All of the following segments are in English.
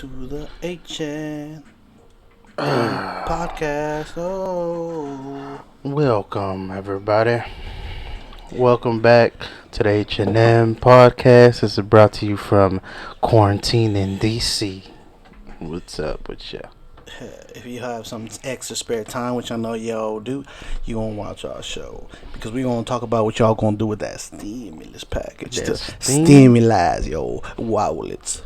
to the Hnm Podcast. Oh, Welcome, everybody. Welcome back to the Hnm Podcast. This is brought to you from quarantine in DC. What's up with ya? if you have some extra spare time, which I know y'all do, you gonna watch our show because we gonna talk about what y'all gonna do with that stimulus package to stimulate your wallets.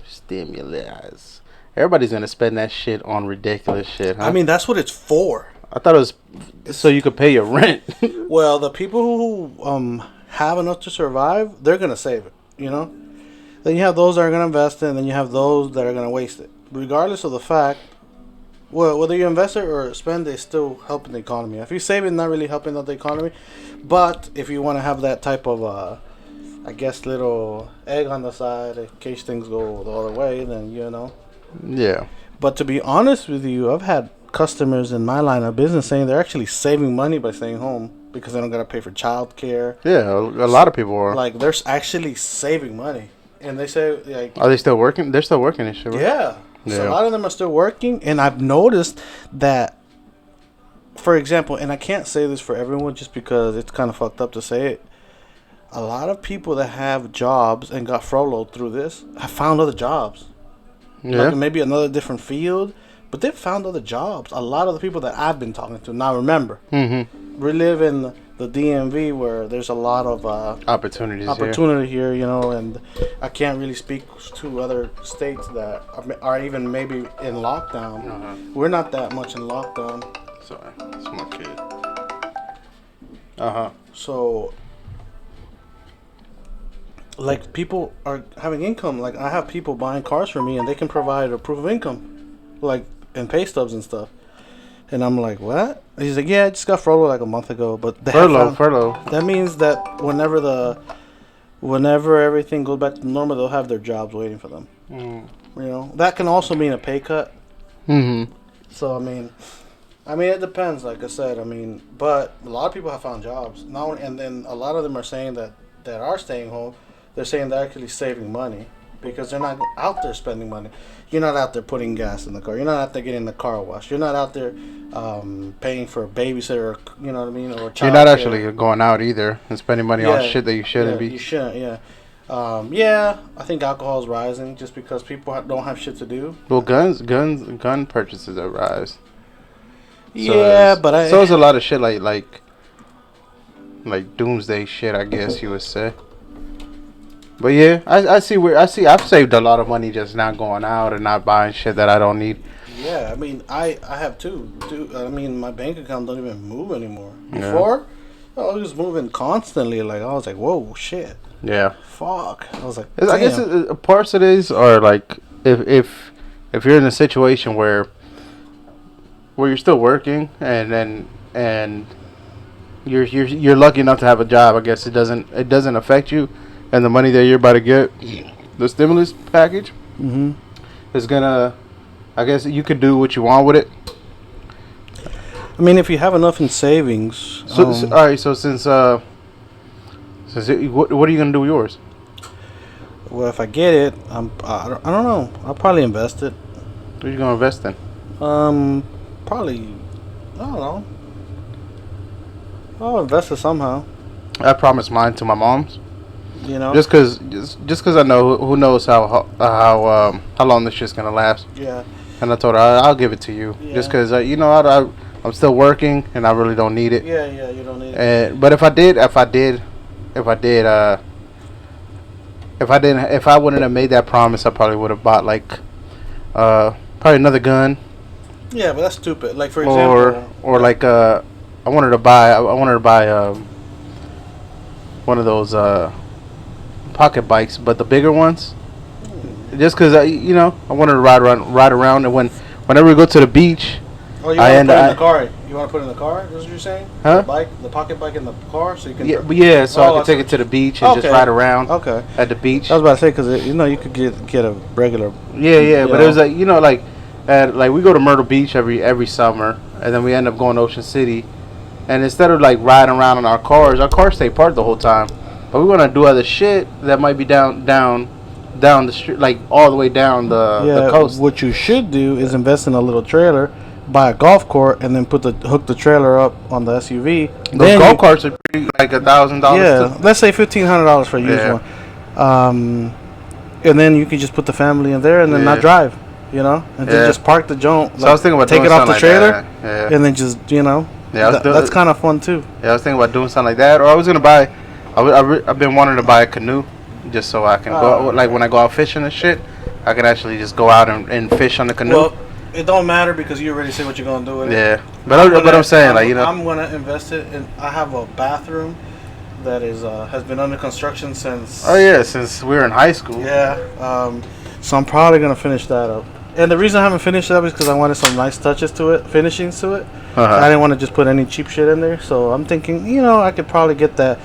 Stimulus. Everybody's gonna spend that shit on ridiculous shit, huh? I mean, that's what it's for. I thought it was so you could pay your rent. Well, the people who have enough to survive, they're gonna save it. You know. Then you have those that are gonna invest it, and then you have those that are gonna waste it. Regardless of the fact, well, whether you invest it or spend it, it's still helping the economy. If you save it, not really helping out the economy. But if you want to have that type of, I guess, little egg on the side in case things go the other way, then you know. Yeah. But to be honest with you, I've had customers in my line of business saying they're actually saving money by staying home because they don't gotta pay for childcare. Yeah, a lot of people are. Like they're actually saving money, and they say like, are they still working? They're still working and shit, right? Yeah. So a lot of them are still working, and I've noticed that, for example, and I can't say this for everyone just because it's kind of fucked up to say it, a lot of people that have jobs and got furloughed through this have found other jobs. Yeah. Like maybe another different field, but they've found other jobs. A lot of the people that I've been talking to. Now remember, we live in the DMV where there's a lot of opportunity here, you know, and I can't really speak to other states that are even maybe in lockdown. We're not that much in lockdown. Sorry, that's my kid. So, like, people are having income. Like, I have people buying cars for me, and they can provide a proof of income, like, and pay stubs and stuff. And I'm like, what? And he's like, yeah, I just got furloughed like a month ago. But Furlough. That means that whenever everything goes back to normal, they'll have their jobs waiting for them. You know, that can also mean a pay cut. So I mean, it depends. Like I said, but a lot of people have found jobs now, and then a lot of them are saying that are staying home. They're saying they're actually saving money because they're not out there spending money. You're not out there putting gas in the car. You're not out there getting the car washed. You're not out there paying for a babysitter, you know what I mean, or child You're not care. actually going out either and spending money on shit that you shouldn't be. You shouldn't, yeah. I think alcohol is rising just because people don't have shit to do. Well, gun purchases are rise. So but there's a lot of shit like doomsday shit, I guess you would say. But yeah, I've saved a lot of money just not going out and not buying shit that I don't need. Yeah, I have too. My bank account don't even move anymore. Before, I was moving constantly. Like, I was like, whoa, shit. Yeah. Fuck. I was like, damn. I guess parts of these are like, if you're in a situation where you're still working and you're lucky enough to have a job, I guess it doesn't affect you. And the money that you're about to get, the stimulus package, is gonna, I guess you could do what you want with it. If you have enough in savings. So all right. So since what are you gonna do with yours? Well, if I get it, I don't know. I'll probably invest it. What are you gonna invest in? Probably, I don't know. I'll invest it somehow. I promised mine to my mom's. You know, just cause I know who knows how long this shit's gonna last. Yeah. And I told her I'll give it to you, just cause I'm still working and I really don't need it. Yeah, you don't need it. But if I wouldn't have made that promise, I probably would have bought probably another gun. Yeah, but that's stupid. Like, for example, or like I wanted to buy one of those pocket bikes, but the bigger ones. Just because I wanted to ride around, and whenever we go to the beach, you want to put it in the car? You want to put it in the car? Is what you're saying? Huh? The pocket bike in the car, so you can. So I can take it to the beach and just ride around. Okay. At the beach. I was about to say because you could get a regular. Yeah, but it was like we go to Myrtle Beach every summer, and then we end up going to Ocean City, and instead of like riding around in our cars stay parked the whole time. But we want to do other shit that might be down down the street, like all the way down the coast. What you should do is invest in a little trailer, buy a golf cart, and then hook the trailer up on the SUV. Those golf carts are pretty, like $1,000. Yeah, let's say $1,500 for a used one. And then you can just put the family in there and then not drive, and then just park the joint. So I was thinking about take it off the trailer, and then just that's kind of fun too. Yeah, I was thinking about doing something like that, or I was gonna buy. I've been wanting to buy a canoe, just so I can go. Like when I go out fishing and shit, I can actually just go out and fish on the canoe. Well, it don't matter because you already say what you're gonna do with it. Yeah, but I'm saying I'm gonna invest it in. I have a bathroom that has been under construction since. Oh yeah, since we were in high school. Yeah. So I'm probably gonna finish that up. And the reason I haven't finished it up is because I wanted some nice touches to it, finishings to it. I didn't want to just put any cheap shit in there. So I'm thinking, I could probably get that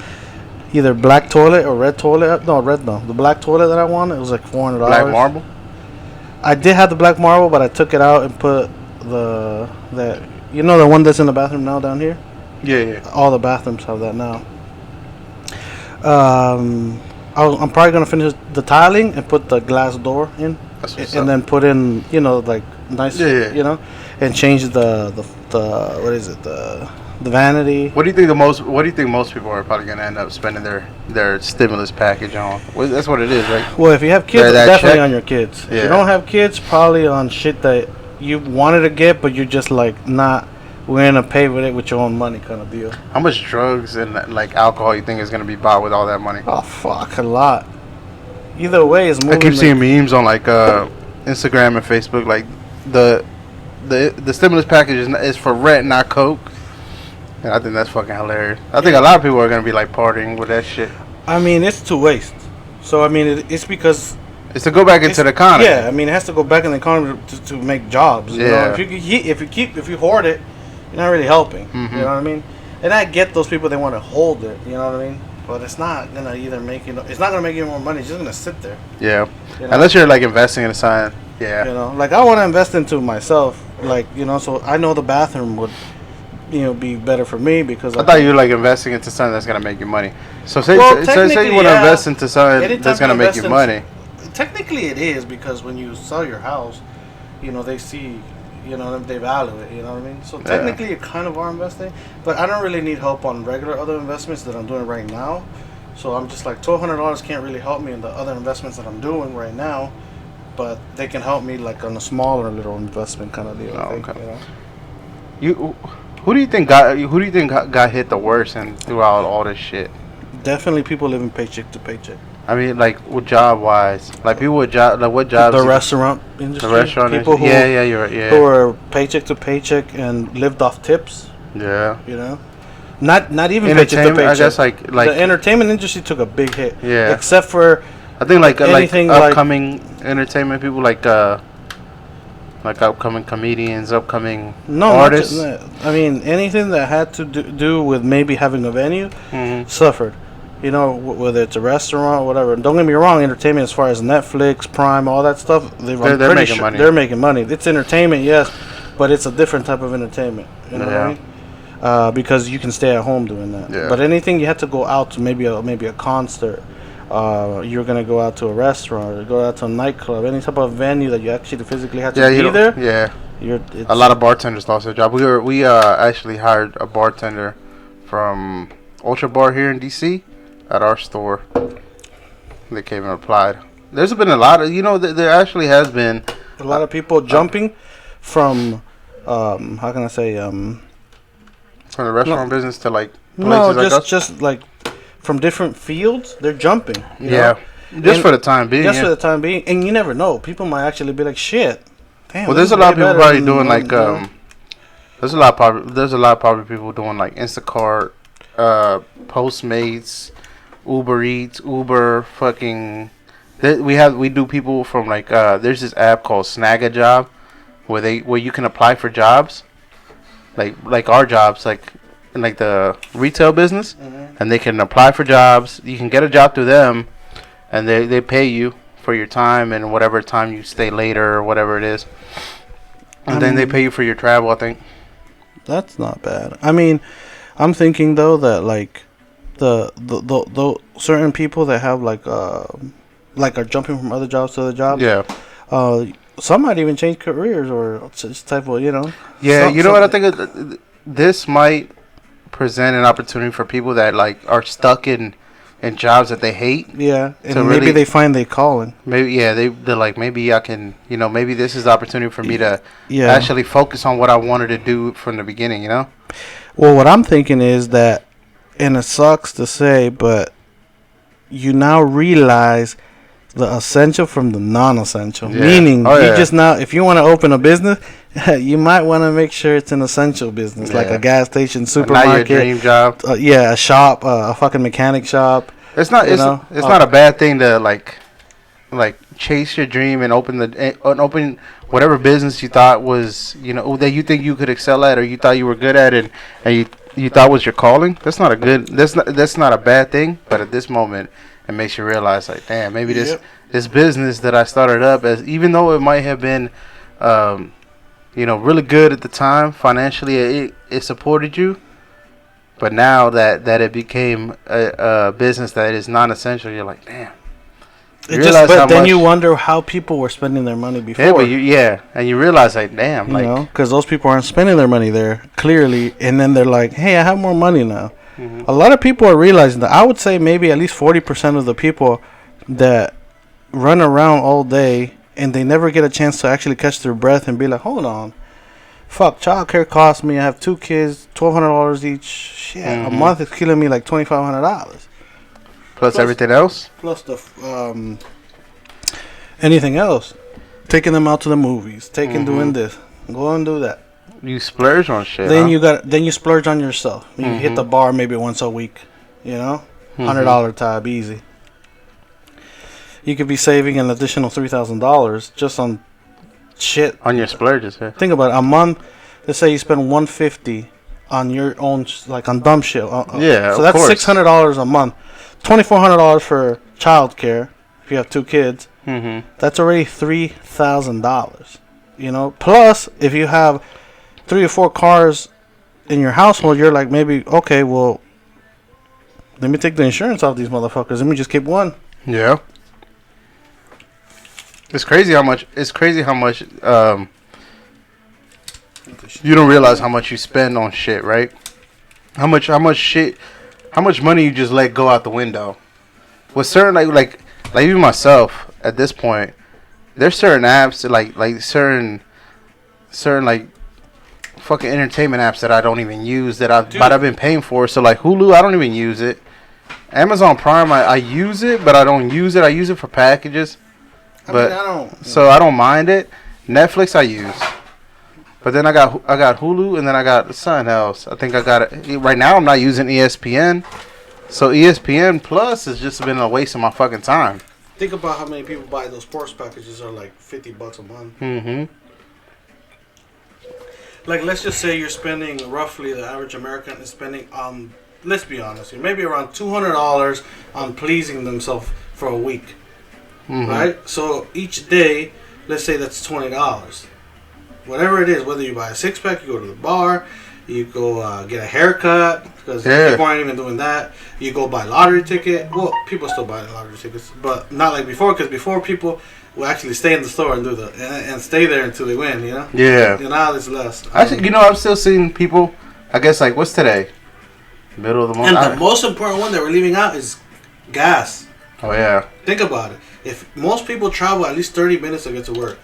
either black toilet or red toilet. No, red no. The black toilet that I wanted, it was like $400. Black marble? I did have the black marble, but I took it out and put the one that's in the bathroom now down here? Yeah. All the bathrooms have that now. I'm probably going to finish the tiling and put the glass door in. And then put in, like nice, and change the what is it, the vanity. What do you think most people are probably gonna end up spending their stimulus package on? Well, that's what it is, right? Well, if you have kids, definitely on your kids. Yeah. If you don't have kids, probably on shit that you wanted to get, but you're just like not willing to pay with it with your own money, kind of deal. How much drugs and like alcohol you think is gonna be bought with all that money? Oh fuck, a lot. Either way, it's moving. I keep seeing memes on like Instagram and Facebook, like the stimulus package is for rent, not coke. And I think that's fucking hilarious. I think a lot of people are gonna be like partying with that shit. I mean, it's to waste. So I mean, it's because it's to go back into the economy. Yeah, I mean, it has to go back in the economy to make jobs. If you hoard it, you're not really helping. Mm-hmm. You know what I mean? And I get those people, they want to hold it. You know what I mean? But it's not gonna it's not gonna make you more money. It's just gonna sit there. Yeah. Unless you're like investing in a sign. Yeah. Like I want to invest into myself. Like so I know the bathroom would, be better for me because I thought you were like investing into something that's gonna make you money. So say you want to invest into something that's gonna make you money. Technically, it is because when you sell your house, they see. They value it, you know what I mean? So technically you kind of are investing, but I don't really need help on regular other investments that I'm doing right now. So I'm just like, $1,200 can't really help me in the other investments that I'm doing right now, but they can help me like on a smaller little investment kind of deal. Who do you think got hit the worst and throughout all this shit? Definitely people living paycheck to paycheck. I mean, like, with job-wise, like people with job, like what jobs? The restaurant industry. The restaurant people industry. You're right. Yeah. Who are paycheck to paycheck and lived off tips. Yeah. Not even paycheck to paycheck. I guess like the entertainment industry took a big hit. Yeah. Except for I think like upcoming entertainment people like upcoming comedians, upcoming artists. I mean, anything that had to do with maybe having a venue suffered. Whether it's a restaurant or whatever. Don't get me wrong, entertainment as far as Netflix, Prime, all that stuff, they're making money. They're making money. It's entertainment, yes, but it's a different type of entertainment. You know what I mean? Because you can stay at home doing that. Yeah. But anything you had to go out to, maybe a concert, you're going to go out to a restaurant or go out to a nightclub, any type of venue that you actually physically had to be there. Yeah. A lot of bartenders lost their job. We actually hired a bartender from Ultra Bar here in DC. At our store, they came and applied. There's been a lot of, there actually has been a lot of people jumping from, how can I say, from the restaurant business to like places like us? Just like from different fields, they're jumping. For the time being. For the time being, and you never know. People might actually be like, shit. Damn, well, there's a lot of people probably doing like, there's a lot of probably people doing like Instacart, Postmates. Uber Eats, Uber, fucking. We do people from like there's this app called Snag a Job, where you can apply for jobs, like our jobs, like in like the retail business, and they can apply for jobs. You can get a job through them, and they pay you for your time and whatever time you stay later or whatever it is, and then they pay you for your travel. I think that's not bad. I mean, I'm thinking though that like. The certain people that have like like are jumping from other jobs to other jobs. Yeah. Some might even change careers or just type of, Yeah, you know what I think? This might present an opportunity for people that like are stuck in jobs that they hate. Yeah, and maybe they find their calling. Maybe, yeah, they're like, maybe I can, maybe this is the opportunity for me to actually focus on what I wanted to do from the beginning, Well, what I'm thinking is that, and it sucks to say, but you now realize the essential from the non-essential. Yeah. Meaning, just now, if you want to open a business, you might want to make sure it's an essential business, like a gas station, supermarket, not your dream job. A shop, a fucking mechanic shop. It's not. It's not a bad thing to like chase your dream and open whatever business you thought was that you think you could excel at or you thought you were good at and you thought was your calling. That's not a bad thing. But at this moment, it makes you realize, like, damn, maybe this business that I started up as, even though it might have been, really good at the time financially, it supported you. But now that it became a business that is non-essential, you're like, damn. But then you wonder how people were spending their money before. And you realize, like, damn, because those people aren't spending their money there clearly, and then they're like, hey, I have more money now. Mm-hmm. A lot of people are realizing that. I would say maybe at least 40% of the people that run around all day and they never get a chance to actually catch their breath and be like, hold on, fuck, childcare costs me. I have 2 kids, $1,200 each. Shit, a month is killing me like $2,500. Plus everything else? Plus the anything else. Taking them out to the movies, doing this, go and do that. You splurge on shit. Then you splurge on yourself. You hit the bar maybe once a week, $100 tab, easy. You could be saving an additional $3,000 just on shit. On your splurges, yeah. Think about it. A month, let's say you spend $150 on your own, like on dumb shit. So that's $600 a month. $2,400 for childcare if you have 2 kids. That's already $3,000. Plus if you have 3 or 4 cars in your household, you're like, maybe, okay, well, let me take the insurance off these motherfuckers. Let me just keep one. Yeah. It's crazy how much you don't realize how much you spend on shit, right? How much money you just let go out the window. With certain like even myself at this point, there's certain apps like certain like fucking entertainment apps that I don't even use that I've been paying for. So like Hulu, I don't even use it. Amazon Prime, I use it, but I don't use it. I use it for packages. I don't mind it. Netflix I use. But then I got Hulu, and then I got something else. I think I got it. Right now I'm not using ESPN. So ESPN Plus has just been a waste of my fucking time. Think about how many people buy those sports packages are like $50 a month. Like, let's just say you're spending roughly, the average American is spending, let's be honest, maybe around $200 on pleasing themselves for a week. Right? So each day, let's say that's $20. Whatever it is, whether you buy a 6-pack, you go to the bar, you go get a haircut, because people aren't even doing that. You go buy a lottery ticket. Well, people still buy lottery tickets, but not like before, because before people will actually stay in the store and do and stay there until they win, Yeah. Now there's less. Actually, I'm still seeing people, I guess, like, what's today? Middle of the month. And the most important one that we're leaving out is gas. Oh, yeah. Think about it. If most people travel at least 30 minutes to get to work,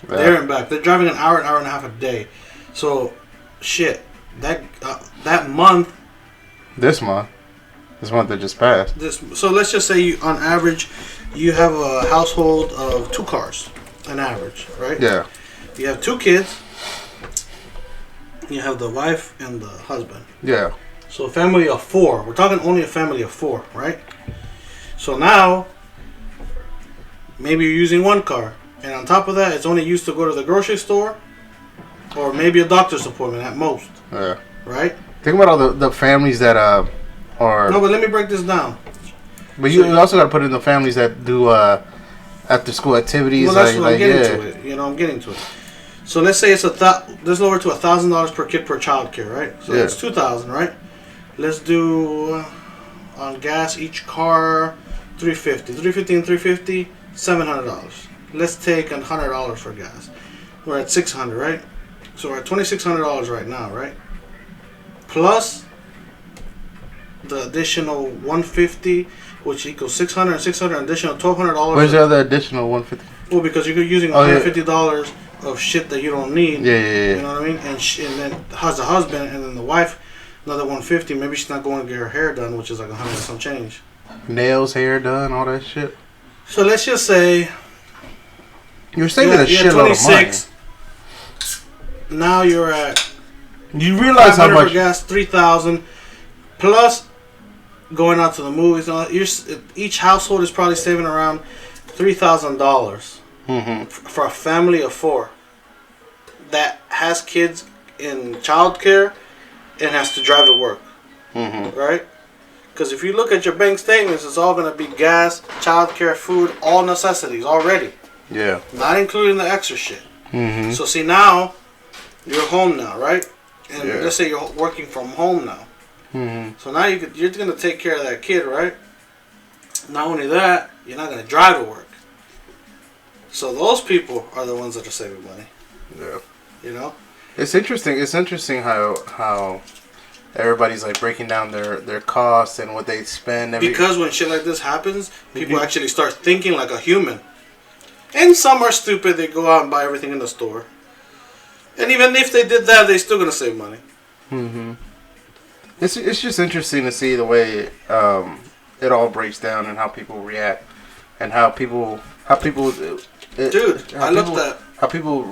there and back, they're driving an hour and a half a day. So, shit, that month. This month that just passed. So let's just say on average, you have a household of 2 cars, an average, right? Yeah. You have 2 kids. You have the wife and the husband. Yeah. So a family of 4. We're talking only a family of 4, right? So now, maybe you're using 1 car. And on top of that, it's only used to go to the grocery store or maybe a doctor's appointment at most. Yeah. Right? Think about all the families that are... No, but let me break this down. But you also got to put in the families that do after-school activities. Well, that's what I'm getting to it. I'm getting to it. So let's say it's there's lower to $1,000 per kid per child care, right? So that's $2,000, right? Let's do on gas each car $350 and $350, $700. Let's take $100 for gas. We're at $600, right? So we're at $2,600 right now, right? Plus the additional $150, which equals $600 and $600, additional $1,200. Where's the other additional $150? Well, because you're using $150 of shit that you don't need. Yeah. You know what I mean? And then has the husband, and then the wife, another $150. Maybe she's not going to get her hair done, which is like $100 and some change. Nails, hair done, all that shit. So let's just say you're saving a shitload of money. Now you're at. You realize how much for gas, $3,000 plus going out to the movies. Each household is probably saving around $3,000 for a family of 4 that has kids in childcare and has to drive to work, right? Because if you look at your bank statements, it's all going to be gas, childcare, food, all necessities already. Yeah. Not including the extra shit. So see, now you're home now, right? And let's say you're working from home now. So now you're going to take care of that kid, right? Not only that, you're not going to drive to work. So those people are the ones that are saving money. Yeah. You know? It's interesting. It's interesting how everybody's like breaking down their costs and what they spend. Because when shit like this happens, people actually start thinking like a human. And some are stupid. They go out and buy everything in the store. And even if they did that, they're still going to save money. It's just interesting to see the way it all breaks down and how people react and how people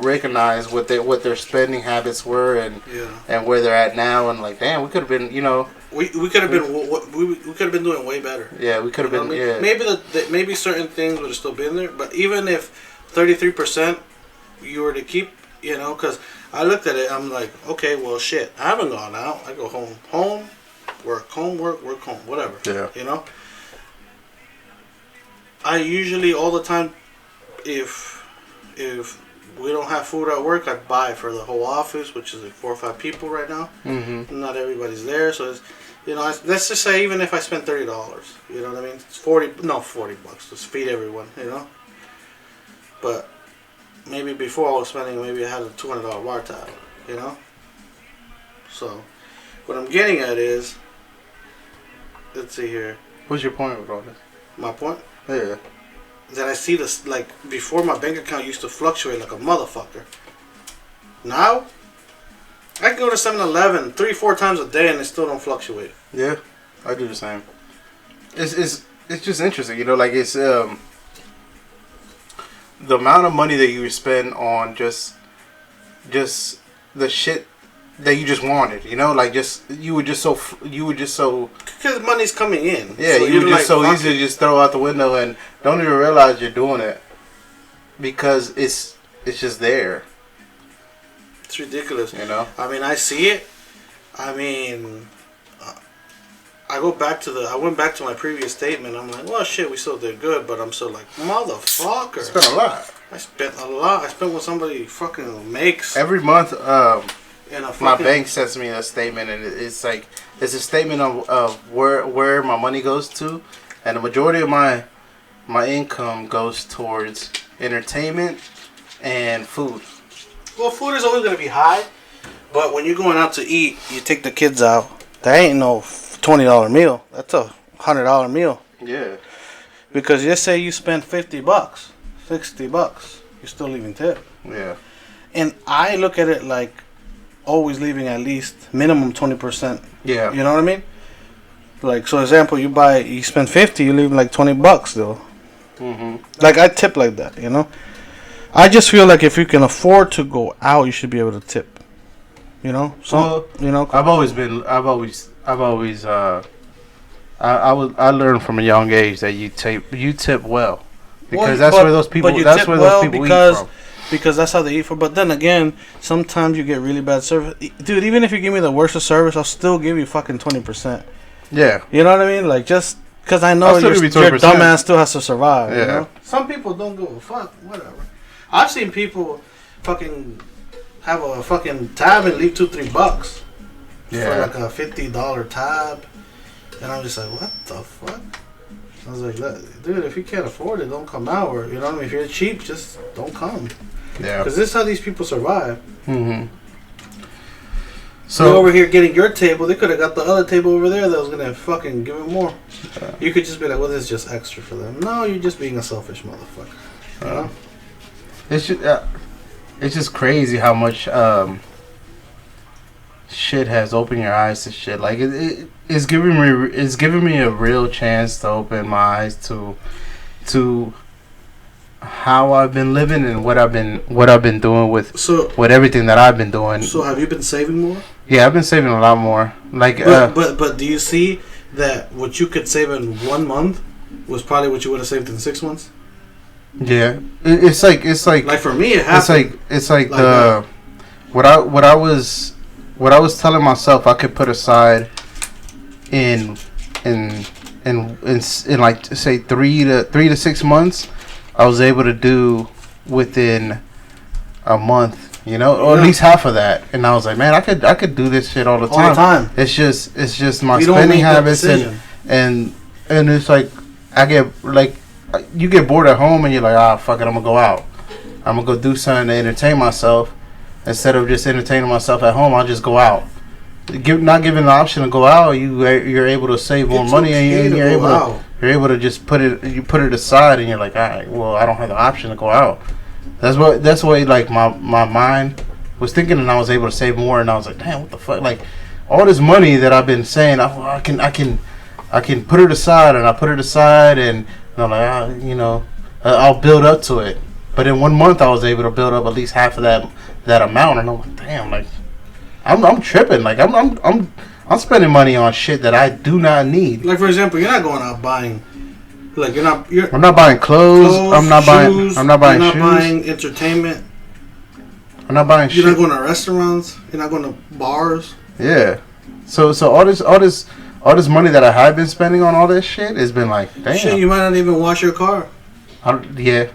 recognize what their spending habits were and where they're at now, and like, damn, we could have been, we could have been doing way better. Yeah, we could have been. I mean? Yeah, maybe certain things would have still been there, but even if 33% you were to keep, because I looked at it, I'm like, okay, well, shit, I haven't gone out. I go home, work, whatever. Yeah. I usually all the time, if we don't have food at work, I buy for the whole office, which is like 4 or 5 people right now. Not everybody's there, so it's, let's just say even if I spend $30, you know what I mean? It's $40 to feed everyone, But maybe before I was spending, maybe I had a $200 bar tab, So what I'm getting at is, let's see here. What's your point with all this? My point? Yeah. That I see this, like, before my bank account used to fluctuate like a motherfucker. Now, I can go to 7-Eleven 3-4 times a day and it still don't fluctuate. Yeah, I do the same. It's just interesting, like it's the amount of money that you spend on just the shit that you just wanted, like you were just so because money's coming in. Yeah, so you were just so easy to just throw out the window and don't even realize you're doing it because it's just there. It's ridiculous. I mean, I see it. I mean, I went back to my previous statement. I'm like, well, shit, we still did good, but I'm still like, motherfucker. Spent a lot. I spent a lot. I spent what somebody fucking makes every month. My bank sends me a statement, and it's like it's a statement of where my money goes to, and the majority of my income goes towards entertainment and food. Well, food is always going to be high, but when you're going out to eat, you take the kids out. That ain't no $20 meal. That's a $100 meal. Yeah. Because just say you spend $50, $60, you're still leaving tip. Yeah. And I look at it like always leaving at least minimum 20%. Yeah. You know what I mean? Like, so example, you spend $50, you leave like $20 though. Like, I tip like that, I just feel like if you can afford to go out, you should be able to tip. So I learned from a young age that you tip well because that's where those people eat from. Because that's how they eat for. But then again, sometimes you get really bad service. Dude, even if you give me the worst of service, I'll still give you fucking 20%. Yeah. You know what I mean? Like, just because I know your dumbass still has to survive. Yeah. Some people don't give a fuck. Whatever. I've seen people fucking have a fucking tab and leave $2-3 for like a $50 tab. And I'm just like, what the fuck? I was like, dude, if you can't afford it, don't come out. Or, you know what I mean? If you're cheap, just don't come. Yeah. Because this is how these people survive. Mm-hmm. So you're over here getting your table. They could have got the other table over there that was going to fucking give them more. You could just be like, well, this is just extra for them. No, you're just being a selfish motherfucker. You know? It's just crazy how much shit has opened your eyes to shit. Like it's giving me a real chance to open my eyes to how I've been living and what I've been doing with everything that I've been doing. So have you been saving more? Yeah, I've been saving a lot more. Like, but do you see that what you could save in 1 month was probably what you would have saved in 6 months? Yeah, it's like for me, it happened. It's like the what I was telling myself I could put aside in like say 3 to 6 months, I was able to do within a month. You know, or at least half of that, and I was like, man, I could do this shit all the time. It's just my spending habits, and it's like I get like you get bored at home, and you're like, fuck it, I'm gonna go out. I'm gonna go do something to entertain myself instead of just entertaining myself at home. I'll just go out. Not given the option to go out, you're able to save more money, and you're able to just put it aside, and you're like, all right, well, I don't have the option to go out. That's what like my mind was thinking, and I was able to save more, and I was like, damn, what the fuck? Like all this money that I've been saying, I can put it aside, and I put it aside, and I'm like, I'll build up to it. But in 1 month, I was able to build up at least half of that amount, and I'm like, damn, like I'm tripping, like I'm spending money on shit that I do not need. Like for example, you're not going out buying. Like I'm not buying clothes. I'm not buying shoes. You're not buying entertainment. I'm not buying shit. You're not going to restaurants. You're not going to bars. Yeah. So all this money that I have been spending on all this shit has been like, damn. Shit, you might not even wash your car. Yeah.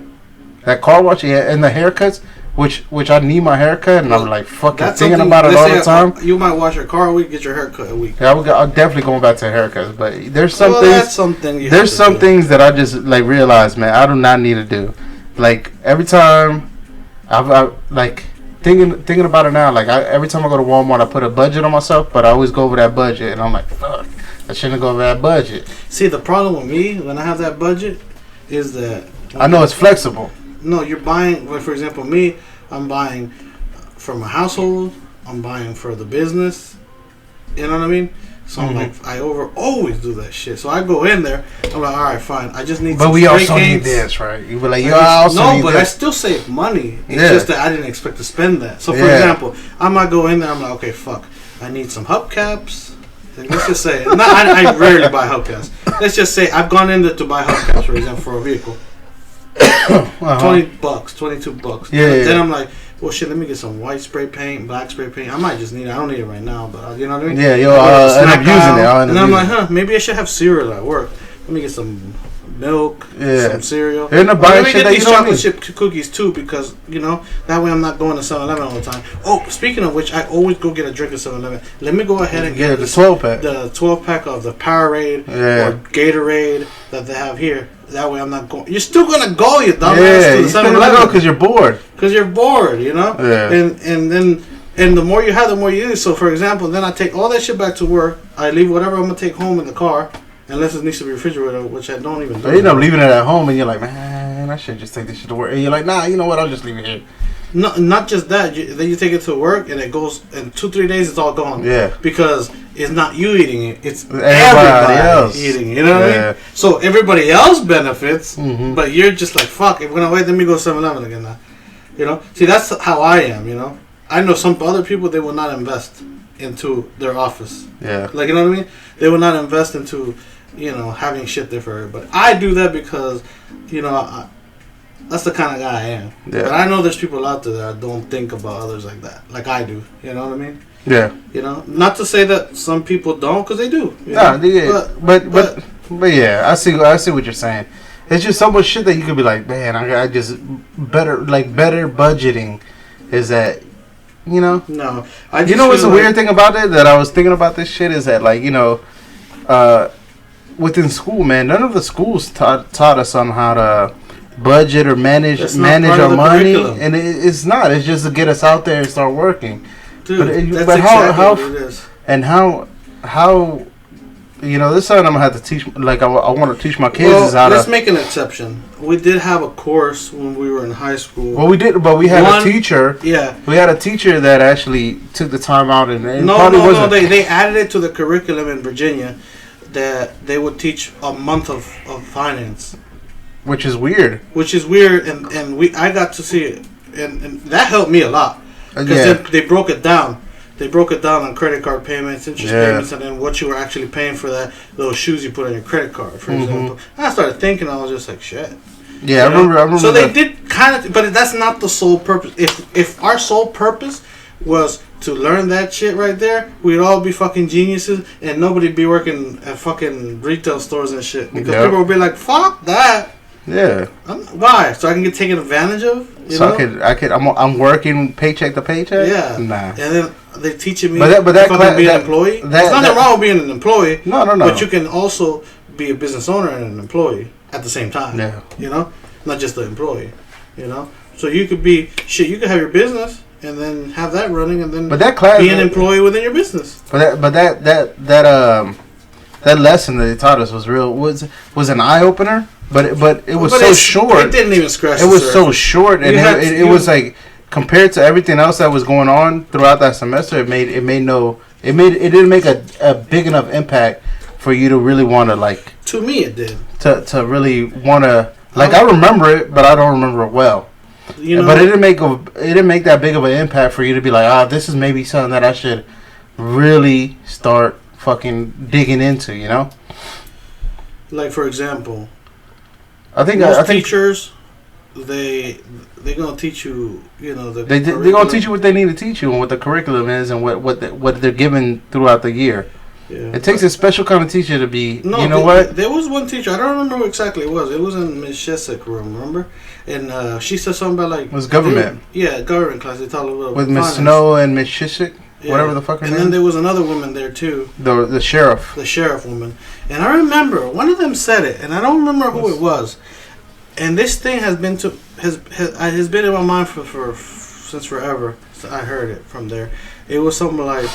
That car wash, yeah, and the haircuts, which I need my haircut, and I'm like fucking thinking about it all the time. You might wash your car a week, get your haircut a week. Yeah, I'm definitely going back to haircuts, but there's some things. There's some things that I just like realize, man, I do not need to do. Like every time, I like thinking about it now. Like every time I go to Walmart, I put a budget on myself, but I always go over that budget, and I'm like, fuck, I shouldn't go over that budget. See, the problem with me when I have that budget is that I know it's flexible. No, you're buying, like for example, me, I'm buying for my household, I'm buying for the business, you know what I mean? So I'm like, I always do that shit. So I go in there, I'm like, all right, fine, I just need some spray also paints. Need this, right? You be like, I also need this. I still save money. It's just that I didn't expect to spend that. So for example, I might go in there, I'm like, okay, fuck, I need some hubcaps. Let's just say, I rarely buy hubcaps. Let's just say I've gone in there to buy hubcaps, for example, for a vehicle. $20, $22. Yeah. Then I'm like, well, shit. Let me get some white spray paint, black spray paint. I might just need it. I don't need it right now, but you know what I mean. Yeah, end up using it. And I'm like, maybe I should have cereal at work. Let me get some milk, some cereal. Let me get these chocolate chip cookies too, because that way I'm not going to 7-Eleven all the time. Oh, speaking of which, I always go get a drink at 7-Eleven. Let me go ahead and get the 12-pack. The 12-pack of the Powerade or Gatorade that they have here. That way I'm not going. You're still gonna go, you dumbass, to the 7-Eleven because you're bored. Yeah. And the more you have, the more you use. So for example, then I take all that shit back to work. I leave whatever I'm gonna take home in the car, unless it needs to be refrigerated, which I don't even do. You end up leaving it at home, and you're like, man, I should just take this shit to work. And you're like, nah, you know what? I'll just leave it here. No, not just that. Then you take it to work, and it goes in 2-3 days. It's all gone. Yeah. Because it's not you eating it; it's everybody else eating it. You know what I mean? So everybody else benefits, but you're just like, fuck. If we're gonna wait, let me go 7-Eleven again now. See, that's how I am. I know some other people, they will not invest into their office. Yeah. Like, you know what I mean? They will not invest into having shit there for everybody. I do that because that's the kind of guy I am. Yeah. But I know there's people out there that don't think about others like that, like I do. You know what I mean? Yeah. Not to say that some people don't, because they do. Yeah. But yeah, I see what you're saying. It's just so much shit that you could be like, man, I just better budgeting is that. No. What's the weird thing about it that I was thinking about this shit is that within school, man. None of the schools taught us on how to budget or manage our money, curriculum. And it's not. It's just to get us out there and start working. Dude, but how what it is. And how this time I'm gonna have to teach. Like I want to teach my kids how to. Let's make an exception. We did have a course when we were in high school. Well, we did, but we had a teacher. Yeah, we had a teacher that actually took the time out and no. They added it to the curriculum in Virginia that they would teach a month of finance, which is weird. And I got to see it, and that helped me a lot because they broke it down. They broke it down on credit card payments, interest payments, and then what you were actually paying for those shoes you put on your credit card, for example. And I started thinking, I was just like, shit. Yeah, I remember. So they did kind of, but that's not the sole purpose. If our sole purpose was to learn that shit right there, we'd all be fucking geniuses, and nobody'd be working at fucking retail stores and shit. Because people would be like, fuck that. Yeah. Why? So I can get taken advantage of? I'm working paycheck to paycheck? Yeah. Nah. And then they teaching me but that fucking be an employee. There's nothing wrong with being an employee. No. But you can also be a business owner and an employee at the same time. Yeah. You know? Not just the employee. You know? So you could be, you could have your business and then have that running and then be an employee within your business. But that lesson that they taught us was an eye opener. But it was so short. It didn't even scratch. It was so short, and it was like compared to everything else that was going on throughout that semester. It didn't make a big enough impact for you to really want to like. To me, it did. To really want to like. I remember it, but I don't remember it well. But it didn't make that big of an impact for you to be like, this is maybe something that I should really start fucking digging into. You know. Like for example. I think teachers, they're gonna teach you. They're gonna teach you what they need to teach you and what the curriculum is and what they're given throughout the year. Yeah. It takes a special kind of teacher to be. What? There was one teacher. I don't remember who exactly it was. It was in Miss Shesick's room. Remember? And she said something about like. It was government. Government class. They taught a little with Miss Snow and Miss Shesick. Yeah. Whatever the fuck her name. And then there was another woman there too. The sheriff. The sheriff woman. And I remember one of them said it, and I don't remember who it was. And this thing has been been in my mind since forever. So I heard it from there. It was something like,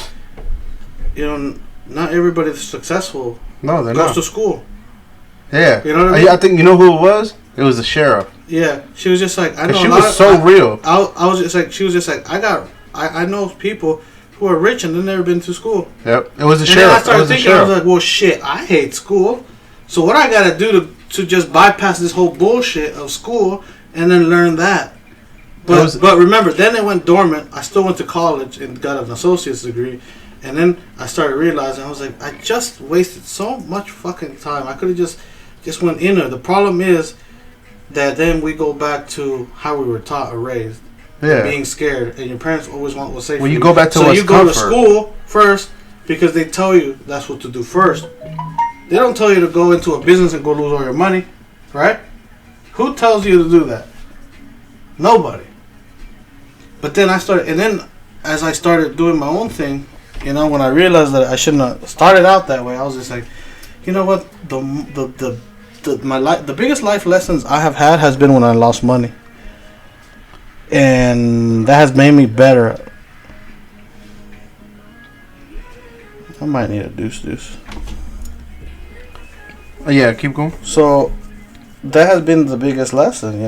not everybody that's successful goes to school. Yeah. You know what I mean? I think who it was? It was the sheriff. Yeah. She was just like, I know. She was so real. I was just like, she was just like, I know people who are rich and they've never been to school. Yep. It was the and sheriff. Then I started thinking, I was like, well, shit, I hate school. So what I got to do to just bypass this whole bullshit of school and then learn that. But remember, then it went dormant. I still went to college and got an associate's degree. And then I started realizing, I was like, I just wasted so much fucking time. I could have just went in there. The problem is that then we go back to how we were taught or raised. Yeah. Being scared. And your parents always want what's safe. Well, you go back to so what's you go comfort. to school first because they tell you that's what to do first. They don't tell you to go into a business and go lose all your money, right? Who tells you to do that? Nobody. But then as I started doing my own thing, when I realized that I shouldn't have started out that way, I was just like, you know what? The biggest life lessons I have had has been when I lost money, and that has made me better. I might need a deuce. Yeah, keep going. So that has been the biggest lesson,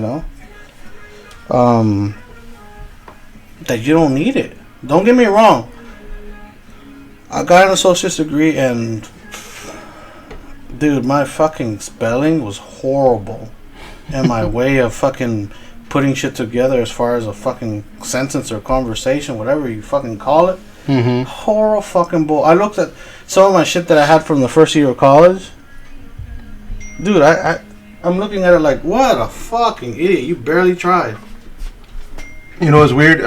that you don't need it. Don't get me wrong. I got an associate's degree and, dude, my fucking spelling was horrible. And my way of fucking putting shit together as far as a fucking sentence or conversation, whatever you fucking call it. Mm-hmm. Horrible fucking bull. I looked at some of my shit that I had from the first year of college. Dude, I'm looking at it like, what a fucking idiot. You barely tried. It's weird.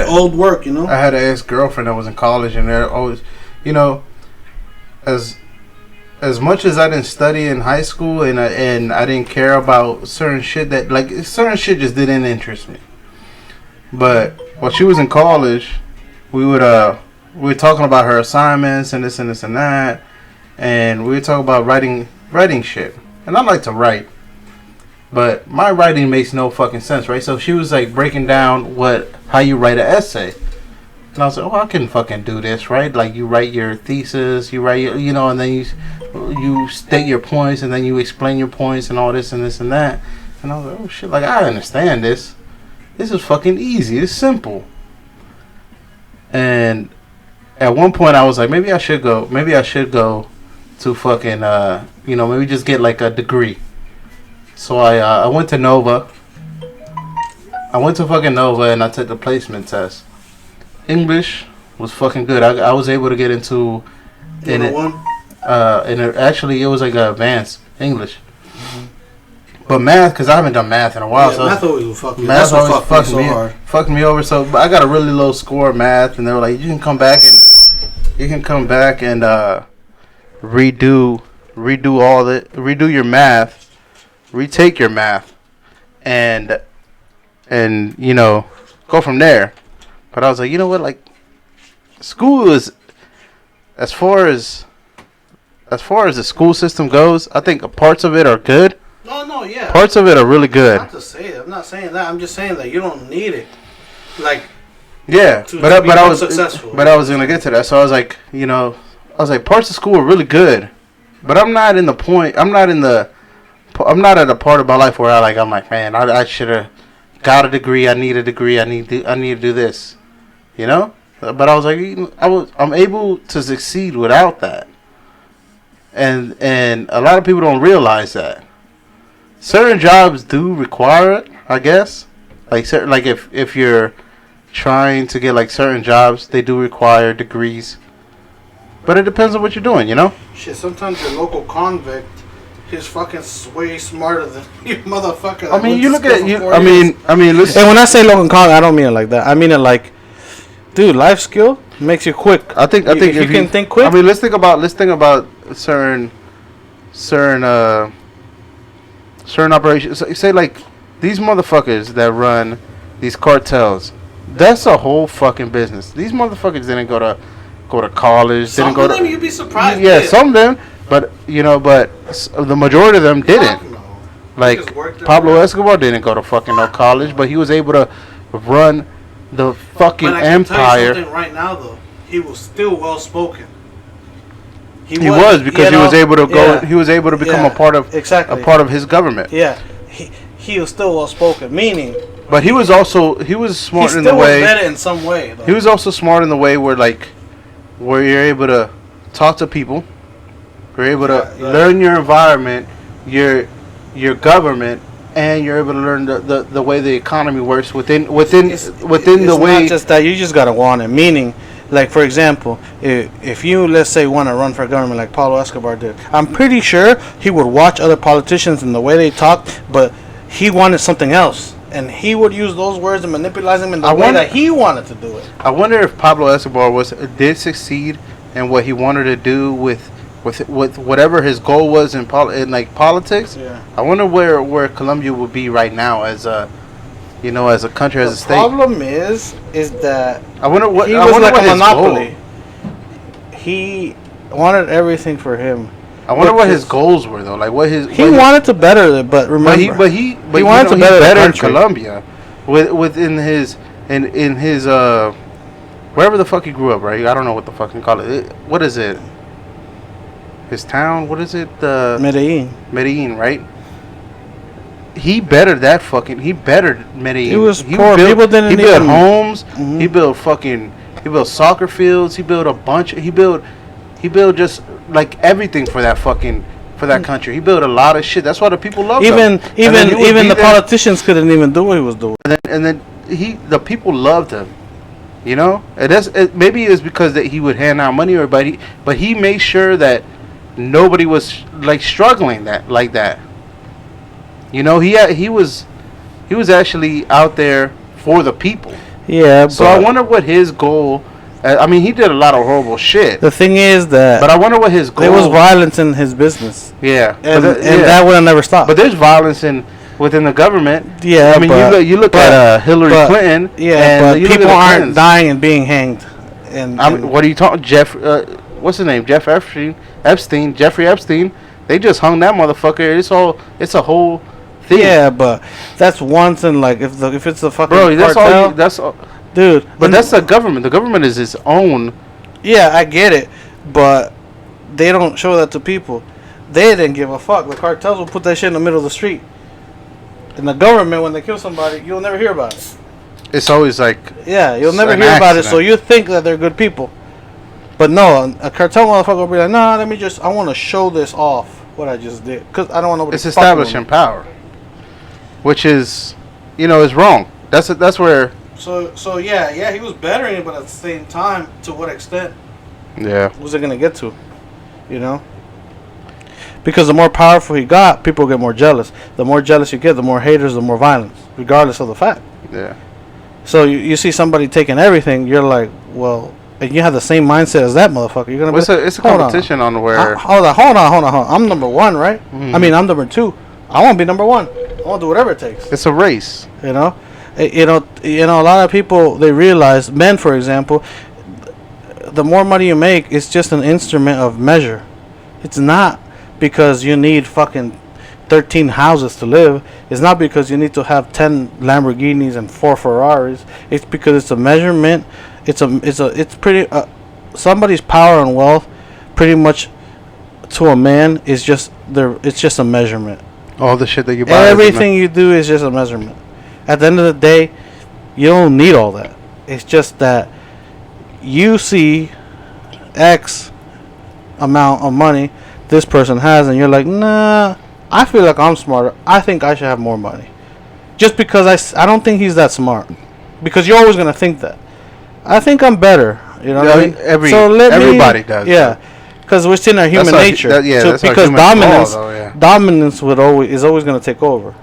Old work, I had an ex-girlfriend that was in college, and they're always, as much as I didn't study in high school and I didn't care about certain shit certain shit just didn't interest me. But while she was in college, we were talking about her assignments and this and that. and we were talking about writing shit. And I like to write, but my writing makes no fucking sense, right? So she was like breaking down how you write an essay. And I was like, I can fucking do this, right? Like you write your thesis, you write, and then you state your points, and then you explain your points and all this and this and that. And I was like, oh shit, like I understand this. This is fucking easy. It's simple. And at one point I was like, maybe I should go to fucking, maybe just get like a degree. So I went to Nova. I went to fucking Nova and I took the placement test. English was fucking good. I was able to get into actually it was like advanced English. Mm-hmm. But math, because I haven't done math in a while. Yeah, so math always will fuck me. Math always fucking me over. So I got a really low score in math, and they were like, you can come back and redo your math, retake your math, and go from there. But I was like, you know what, like, school is, as far as the school system goes, I think parts of it are good. No, yeah. Parts of it are really good. I'm not saying that. I'm just saying that you don't need it. Like, yeah, but I was successful. But I was gonna get to that. So I was like, parts of school are really good, but I'm not at a part of my life where I'm like, man, I should have got a degree. I need a degree. I need to do this. But I was like, I'm able to succeed without that, and a lot of people don't realize that. Certain jobs do require it, I guess. Like if you're trying to get like certain jobs, they do require degrees. But it depends on what you're doing, Shit, sometimes your local convict is fucking way smarter than you, motherfucker. I mean, you look at you. I mean, listen. And when I say local convict, I don't mean it like that. I mean it like, dude, life skill makes you quick. I think if you can think quick. I mean, let's think about certain operations. Say like these motherfuckers that run these cartels. That's a whole fucking business. These motherfuckers didn't go to college. Some of them you'd be surprised. Yeah, some of them, but the majority of them didn't. Like Pablo Escobar didn't go to fucking no college, but he was able to run the fucking empire. Tell you something right now, though, he was still well spoken. He was because he was able to go. Yeah, he was able to become a part of his government. Yeah, he was still well spoken, meaning. But he was smart in the way. He still was better in some way. Though. He was also smart in the way where you're able to talk to people. You're able to learn your environment, your government, and you're able to learn the way the economy works within the way. It's not just that, you just gotta want it. Meaning, like for example, if you let's say want to run for government like Pablo Escobar did, I'm pretty sure he would watch other politicians and the way they talk, but he wanted something else. And he would use those words and manipulate them in the way that he wanted to do it. I wonder if Pablo Escobar did succeed in what he wanted to do with whatever his goal was in politics. Yeah. I wonder where Colombia would be right now as a country, as a state. The problem is that I wonder what he was like a monopoly. He wanted everything for him. I wonder what his goals were though. Like he wanted to better it, but remember, he wanted to better Colombia within his in his wherever the fuck he grew up, right? I don't know what the fuck you call it. What is it? His town? What is it? Medellin, right? He bettered Medellin. He was poor. People didn't. He built homes. Mm-hmm. He built soccer fields. He built a bunch. He built just like everything for that country. He built a lot of shit. That's why the people loved him. Even the politicians couldn't even do what he was doing. And then the people loved him. And maybe it's because that he would hand out money, but he made sure that nobody was like struggling like that. He was actually out there for the people. Yeah. So I wonder what his goal. I mean, he did a lot of horrible shit. The thing is that... But I wonder what his goal... There was violence in his business. Yeah. And that would have never stopped. But there's violence within the government. Yeah, I mean, you look at Hillary Clinton. Yeah, but people aren't dying and being hanged. What are you talking... what's his name? Jeffrey Epstein. They just hung that motherfucker. It's a whole thing. Yeah, but that's once in like if it's the fucking bro. cartel, That's all. Dude. But that's the government. The government is its own. Yeah, I get it, but they don't show that to people. They didn't give a fuck. The cartels will put that shit in the middle of the street. And the government, when they kill somebody, you'll never hear about it. It's always like... Yeah, you'll never hear about it, so you think that they're good people. But no, a cartel motherfucker will be like, nah, I want to show this off, what I just did. Because I don't want nobody It's establishing power. Which is, is wrong. That's where... So yeah, he was bettering it, but at the same time, to what extent? Yeah. Was it going to get to? Because the more powerful he got, people get more jealous. The more jealous you get, the more haters, the more violence, regardless of the fact. Yeah. So you see somebody taking everything, you're like, well, and you have the same mindset as that motherfucker. You're gonna it's a competition on where. Hold on. I'm number one, right? Mm-hmm. I mean, I'm number two. I want to be number one. I want to do whatever it takes. It's a race. A lot of people, they realize, men, for example, the more money you make, it's just an instrument of measure. It's not because you need fucking 13 houses to live. It's not because you need to have 10 Lamborghinis and 4 Ferraris. It's because it's a measurement. It's pretty somebody's power and wealth pretty much to a man is just it's just a measurement. All the shit that you buy, everything you do is just a measurement. At the end of the day, you don't need all that. It's just that you see X amount of money this person has, and you're like, nah, I feel like I'm smarter. I think I should have more money. Just because I don't think he's that smart. Because you're always going to think that. I think I'm better. You know what I mean? Everybody does. Yeah. Because we're seeing our human nature. Because dominance is always going to take over.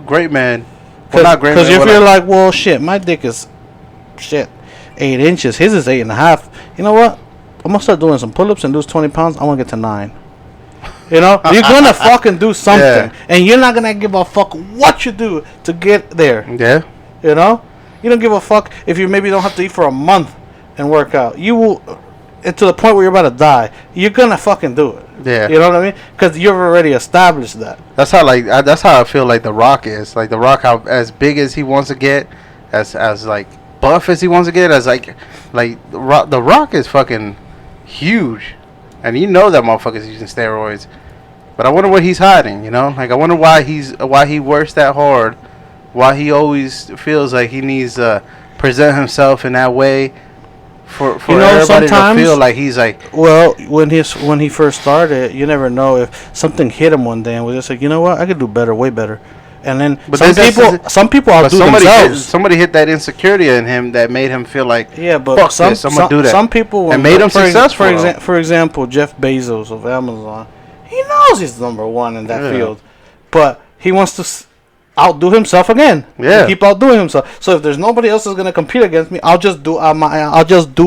Great man. Because if you're like, well, shit, my dick is 8 inches. His is 8.5. You know what? I'm going to start doing some pull-ups and lose 20 pounds. I want to get to 9. You're going to fucking do something. Yeah. And you're not going to give a fuck what you do to get there. Yeah. You don't give a fuck if you maybe don't have to eat for a month and work out. You will, to the point where you're about to die, you're going to fucking do it. Yeah. You know what I mean? Because you've already established that. That's how I feel like The Rock is. Like The Rock, how as big as he wants to get, as like buff as he wants to get, as like The Rock is fucking huge. And that motherfucker's using steroids. But I wonder what he's hiding, Like I wonder why he works that hard, why he always feels like he needs to present himself in that way for everybody to feel like he's like. Well, when he first started, you never know if something hit him one day and was just like, you know what, I could do better, way better. And then some people outdo themselves. Somebody hit that insecurity in him that made him feel like, yeah, but fuck this, I'm gonna do that. Some people and made him successful. For example, Jeff Bezos of Amazon, he knows he's number one in that field, but he wants to outdo himself again. Yeah, keep outdoing himself. So if there's nobody else that's gonna compete against me, I'll just do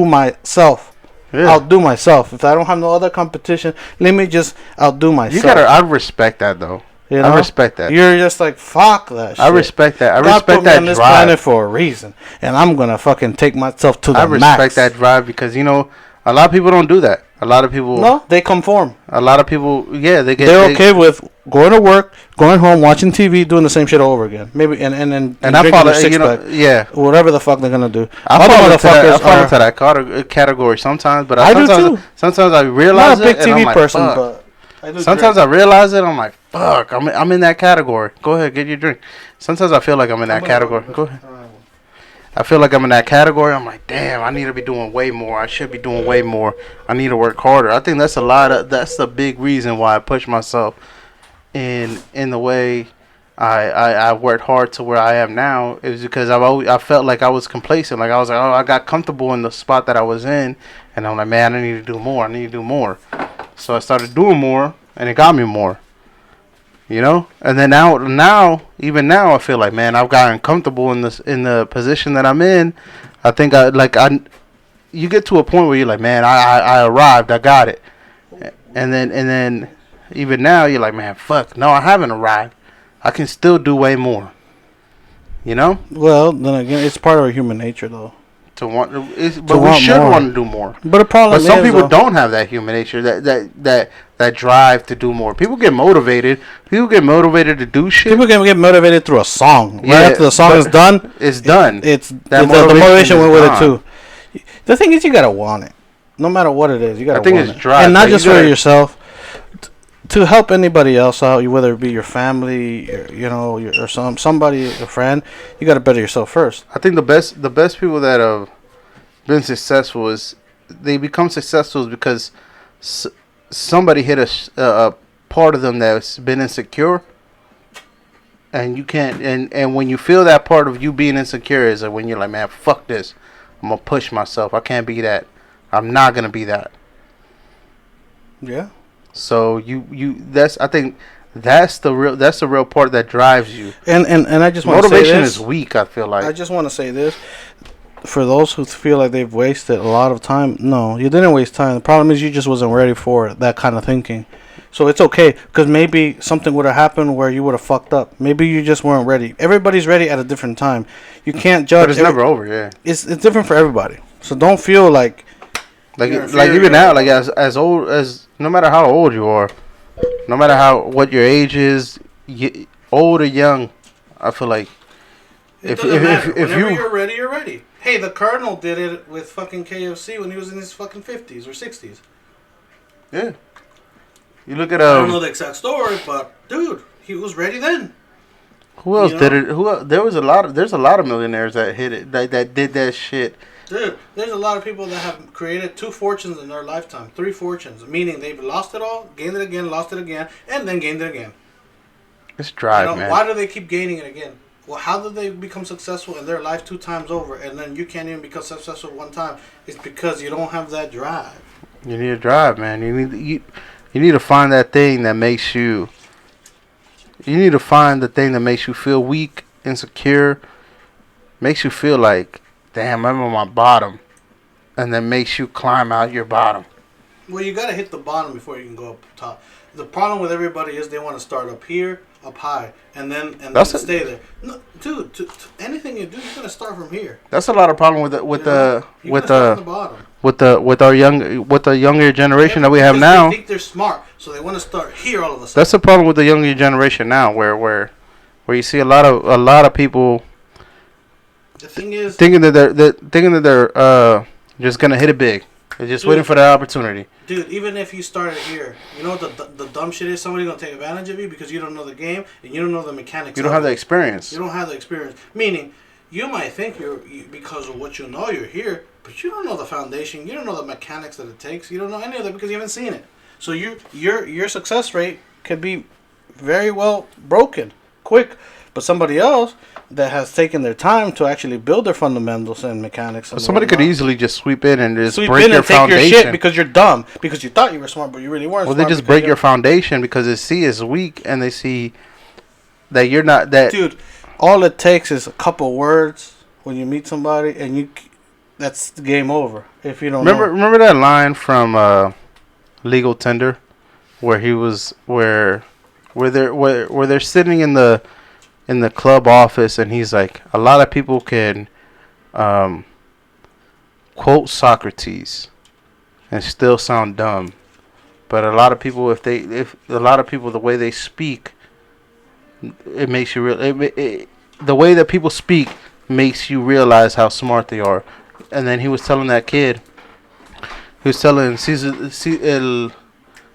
myself. Yeah. Outdo myself. If I don't have no other competition, let me just outdo myself. I respect that though. I respect that. You're just like, fuck that shit. I respect that. I respect that drive. God put me on this planet for a reason, and I'm gonna fucking take myself to the max. I respect that drive because a lot of people don't do that. A lot of people. No, they conform. A lot of people, they're okay with going to work, going home, watching TV, doing the same shit over again. Maybe and I follow whatever the fuck they're gonna do. I fall into that category sometimes, but I do too. Sometimes I realize I'm not a big TV person, but. Sometimes I realize it. I'm like, fuck. I'm in that category. Go ahead, get your drink. Sometimes I feel like I'm in that category. Go ahead. I feel like I'm in that category. I'm like, damn. I need to be doing way more. I should be doing way more. I need to work harder. I think that's that's the big reason why I push myself in the way I worked hard to where I am now. Is because I felt like I was complacent. Like I was like, oh, I got comfortable in the spot that I was in, and I'm like, man, I need to do more. I need to do more. So I started doing more, and it got me more. And then now, I feel like, man, I've gotten comfortable in the position that I'm in. I think you get to a point where you're like, man, I arrived, I got it, and then even now you're like, man, fuck, no, I haven't arrived. I can still do way more. Well, then again, it's part of our human nature, though. but we should want to do more. But the problem is, some people don't have that human nature, that drive to do more. People get motivated. People get motivated to do shit. People can get motivated through a song. Right after the song is done, it's done. The motivation went with it too. The thing is, you gotta want it, no matter what it is. You gotta. I think it's drive, and not just for yourself. To help anybody else out, whether it be your family, or somebody, a friend, you got to better yourself first. I think the best people that have been successful is they become successful because somebody hit a part of them that's been insecure, and you can't. And when you feel that part of you being insecure is when you're like, man, fuck this, I'm gonna push myself. I can't be that. I'm not gonna be that. Yeah. So I think that's the real part that drives you. And I just want to say this. Motivation is weak, I feel like. I just want to say this. For those who feel like they've wasted a lot of time, no, you didn't waste time. The problem is you just wasn't ready for that kind of thinking. So it's okay, because maybe something would have happened where you would have fucked up. Maybe you just weren't ready. Everybody's ready at a different time. You can't judge. But it's never over, yeah. It's different for everybody. So don't feel like even now, like as old as, no matter how old you are, no matter what your age is, old or young, I feel like if you're ready, you're ready. Hey, the Colonel did it with fucking KFC when he was in his fucking 50s or 60s. Yeah. You look at I don't know the exact story, but dude, he was ready then. Who else did it? There's a lot of millionaires that hit it, that did that shit. Dude, there's a lot of people that have created 2 fortunes in their lifetime. 3 fortunes. Meaning they've lost it all, gained it again, lost it again, and then gained it again. It's drive, man. Why do they keep gaining it again? Well, how did they become successful in their life 2 times over, and then you can't even become successful 1 time? It's because you don't have that drive. You need a drive, man. You need to find that thing that makes you... You need to find the thing that makes you feel weak, insecure, makes you feel like, damn, I'm on my bottom, and then makes you climb out your bottom. Well, you got to hit the bottom before you can go up top. The problem with everybody is they want to start up here, up high, and then stay there. No, dude, anything you do, you're gonna start from here. That's a lot of problem with the younger generation that we have now. They think they're smart, so they want to start here all of a sudden. That's the problem with the younger generation now, where you see a lot of people. The thing is, thinking that they're just gonna hit it big. They're just waiting for that opportunity. Dude, even if you started here, you know what the dumb shit is? Somebody's gonna take advantage of you because you don't know the game and you don't know the mechanics. You don't have the experience. You don't have the experience. Meaning, you might think because of what you know, you're here, but you don't know the foundation. You don't know the mechanics that it takes. You don't know any of that because you haven't seen it. So your success rate could be very well broken quick. But somebody else that has taken their time to actually build their fundamentals and mechanics. And somebody could easily just sweep in and just break your foundation. Take your shit because you're dumb. Because you thought you were smart, but you really weren't. Well, they just break your foundation because they see it's weak and they see that you're not that. Dude, all it takes is a couple words when you meet somebody, and that's game over. If you don't remember that line from Legal Tender, where they're sitting in the club office, and he's like, a lot of people can quote Socrates and still sound dumb, but a lot of people, the way they speak, it makes you the way that people speak makes you realize how smart they are. And then he was telling that kid, he was telling Cesar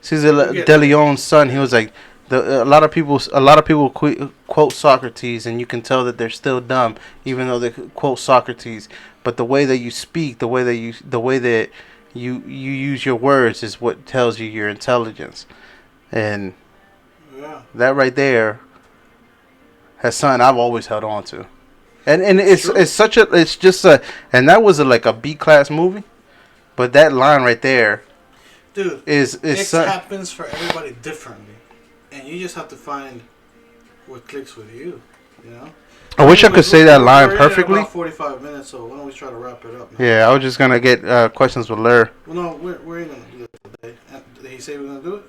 De Leon's son, he was like, a lot of people quote Socrates, and you can tell that they're still dumb, even though they quote Socrates. But the way that you speak, the way that you use your words is what tells you your intelligence. And that right there has something I've always held on to. And and that was like a B-class movie, but that line right there, dude, it happens for everybody differently. And you just have to find what clicks with you, you know? I wish I could say that line perfectly. We're about 45 minutes, so why don't we try to wrap it up now? Yeah, I was just going to get questions with LER. Well, no, we ain't going to do that today. Did he say we're going to do it?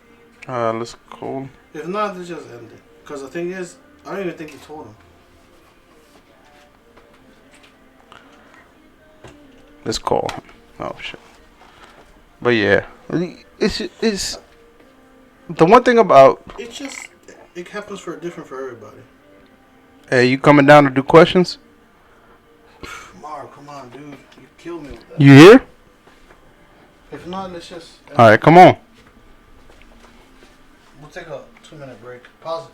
Let's call. If not, let's just end it. Because the thing is, I don't even think he told him. Let's call him. Oh shit. But yeah, it's the one thing about it happens different for everybody. Hey, you coming down to do questions? Marv, come on, dude. You killed me with that. You here? If not, let's just. All right, come on. We'll take a 2-minute break. Pause it.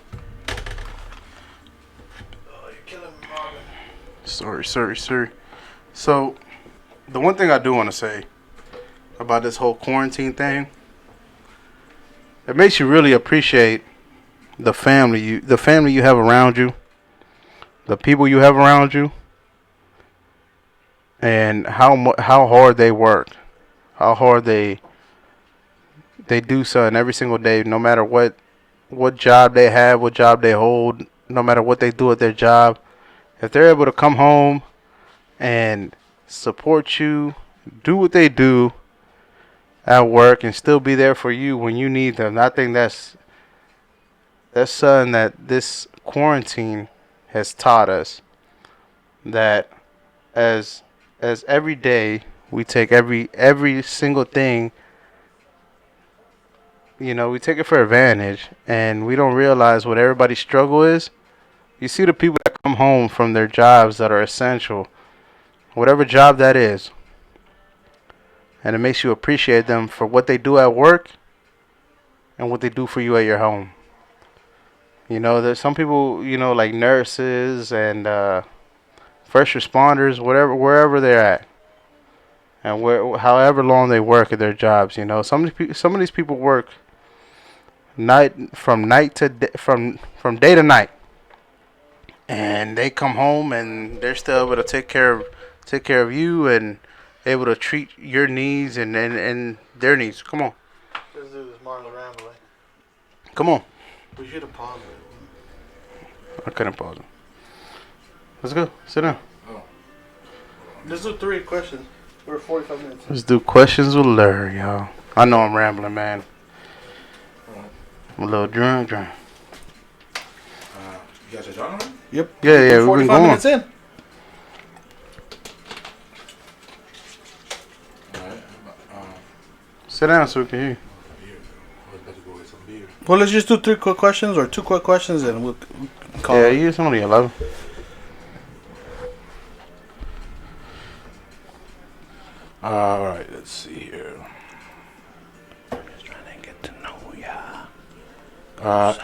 Oh, you're killing me, Marvin. Sorry. So, the one thing I do want to say about this whole quarantine thing, it makes you really appreciate the family you have around you, the people you have around you, and how hard they work, how hard they do something every single day, no matter what job they have, what job they hold, no matter what they do at their job. If they're able to come home and support you, do what they do at work, and still be there for you when you need them, I think that's something that this quarantine has taught us. That as every day we take every single thing, we take it for advantage, and we don't realize what everybody's struggle is. You see the people that come home from their jobs that are essential, whatever job that is, and it makes you appreciate them for what they do at work and what they do for you at your home. There's some people, like nurses and first responders, wherever they're at, and however long they work at their jobs. Some of these people work from day to night, and they come home and they're still able to take care of you and able to treat your needs and their needs. Come on. This dude is Marvin rambling. Come on. We should have paused it. I couldn't pause it. Let's go. Sit down. Oh. Let's do 3 questions. We're 45 minutes. Let's do questions with LER, y'all. I know I'm rambling, man. I'm a little drunk. You got your journal on? Yep. Yeah, we've been going. 45 minutes in. Sit down so we can hear you. Well, let's just do 3 quick questions or 2 quick questions, and we'll call it. Yeah, it's only 11. All right, let's see here. I'm just trying to get to know ya.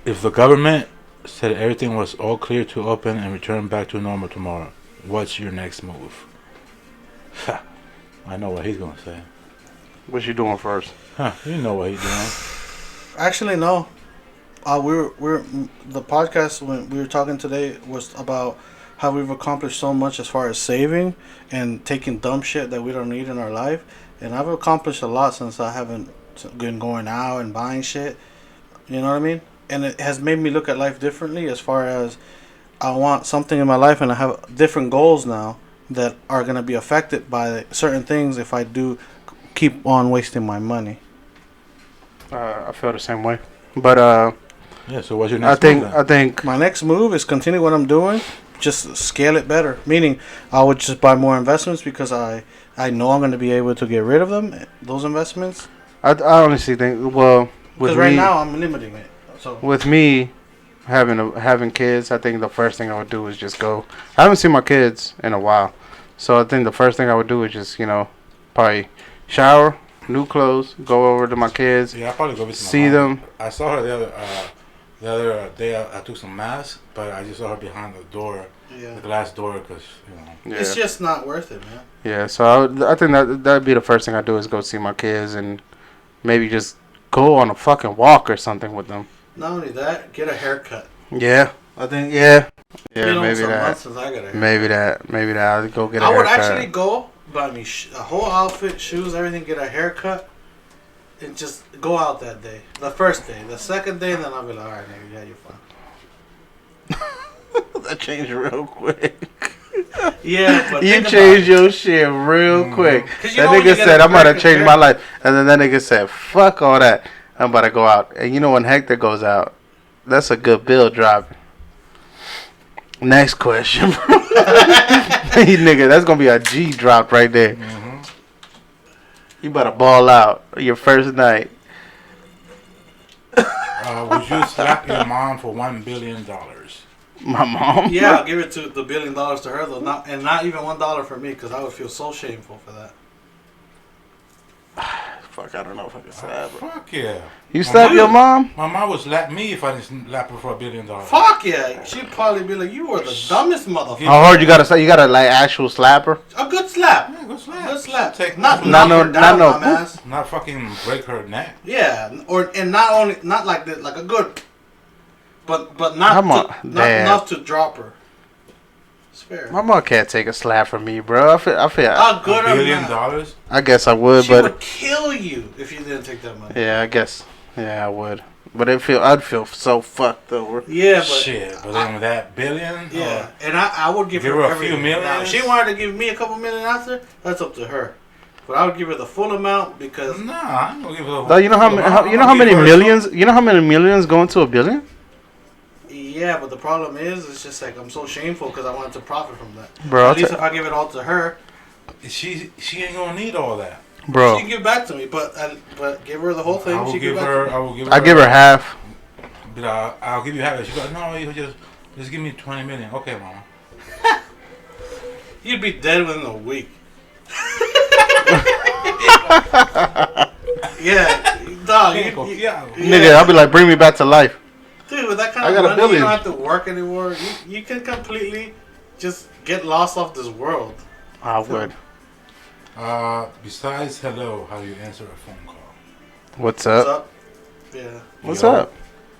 If the government said everything was all clear to open and return back to normal tomorrow, what's your next move? I know what he's gonna say. What you doing first? You know what he's doing. Actually, no. We're the podcast when we were talking today was about how we've accomplished so much as far as saving and taking dumb shit that we don't need in our life. And I've accomplished a lot since I haven't been going out and buying shit. You know what I mean? And it has made me look at life differently as far as I want something in my life, and I have different goals now that are going to be affected by certain things if I do keep on wasting my money. I feel the same way. But yeah, so what's your next move? I think my next move is continue what I'm doing, just scale it better. Meaning, I would just buy more investments because I know I'm going to be able to get rid of them, those investments. I honestly think, because right now I'm limiting it. So with me having kids, I think the first thing I would do is just go. I haven't seen my kids in a while, so I think the first thing I would do is just probably shower, new clothes, go over to my kids. Yeah, I'll probably go visit see them. I saw her the other day. I took some masks, but I just saw her behind the door, the glass door, because it's just not worth it, man. Yeah, so I think that'd be the first thing I do is go see my kids and maybe just go on a fucking walk or something with them. Not only that, get a haircut. Yeah, I think maybe that. Maybe that. I'll go get a haircut. I would actually go buy me a whole outfit, shoes, everything, get a haircut, and just go out that day. The first day. The second day, then I'll be like, all right, nigga, yeah, you're fine. That changed real quick. Yeah, but you changed your shit real quick. That nigga said, I'm about to change my life. And then that nigga said, fuck all that. I'm about to go out. And when Hector goes out, that's a good bill drop. Next question. Nigga, that's gonna be a G drop right there. Mm-hmm. You better ball out your first night. Would you slap your mom for $1 billion? My mom? Yeah, I'll give it to the $1 billion to her though, not even $1 for me, because I would feel so shameful for that. Fuck, I don't know if I can slap her. Fuck yeah. You slap your mom? My mom would slap me if I didn't slap her for $1 billion. Fuck yeah. She'd probably be like, you were the dumbest motherfucker. How hard you gotta slap? You gotta like actual slap her? A good slap. Yeah, good slap. Good slap. Take Not no, her down, no. dumbass. Not fucking break her neck. Yeah, and not like that, like a good, but not not enough to drop her. It's fair. My mom can't take a slap from me, bro. I feel. A good $1 billion? amount. I guess I would, She but would kill you if you didn't take that money. yeah, I guess. Yeah, I would. But I'd feel so fucked over. Yeah, but shit. But then with that billion, yeah, and I would give her a everything. few million. Now, if she wanted to give me a couple million after, that's up to her. But I would give her the full amount because nah, I'm gonna give her. Though, you know how many millions? You know how many millions go into $1 billion? yeah, but the problem is, it's just like I'm so shameful because I wanted to profit from that. Bro, At least if I give it all to her, She ain't gonna need all that. bro, she can give it back to me. But give her the whole thing. I will She give give her. back I will give her. I give her half. But I'll give you half. She goes, no, you just give me 20 million. Okay, mama. You'd be dead within a week. Yeah, dog. Nigga, I'll be like, bring me back to life. Dude, with that kind I of got money, $1 billion. you don't have to work anymore. You can completely just get lost off this world. I would. Besides hello, how do you answer a phone call? What's What's up? up? Yeah. What's Yo. up?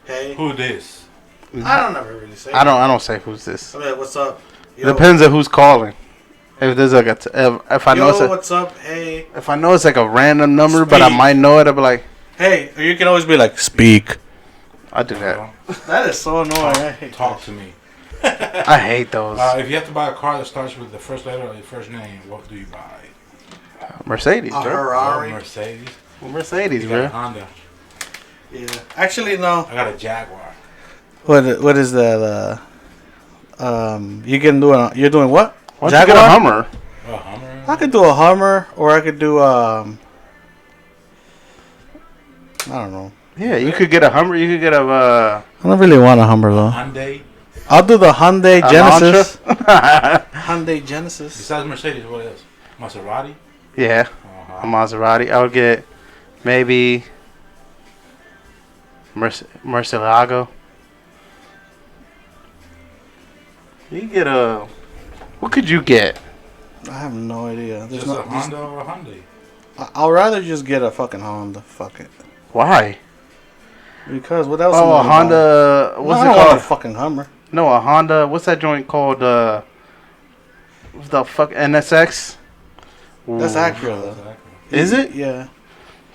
Hey. Who this? I don't ever really say. I don't say who's this. I mean, what's up? It depends on who's calling. If there's like if I know it's what's up? Hey. if I know it's like a random number, but I Speak. might know it, I'll be like, Hey, or you can always be like, speak. I do that. That is so annoying. I hate Talk that. to me. I hate those. If you have to buy a car that starts with the first letter of your first name, what do you buy? Mercedes, A bro. Ferrari. Mercedes. Mercedes, You got a bro. Honda. Yeah. Actually, no. I got a Jaguar. What is that? You can do it. You're doing what? Why don't you get a Hummer? A Hummer. I could do a Hummer, or I could do I don't know. Yeah, you could get a Hummer. You could get a I don't really want a Hummer though. Hyundai. I'll do the Hyundai Genesis. Elantra. Hyundai Genesis. Besides Mercedes, what else? Maserati. Yeah, a Maserati. I would get maybe Murcielago. You get a. What could you get? I have no idea. There's Just no, a Honda or a Hyundai. I'll rather just get a fucking Honda. Fuck it. Why? Because what else? Oh, a am I Honda. buying? What's I it don't want a called? fucking Hummer. No, a Honda. What's that joint called? The fuck NSX. That's Ooh. Acura though. Exactly. Is it? Yeah.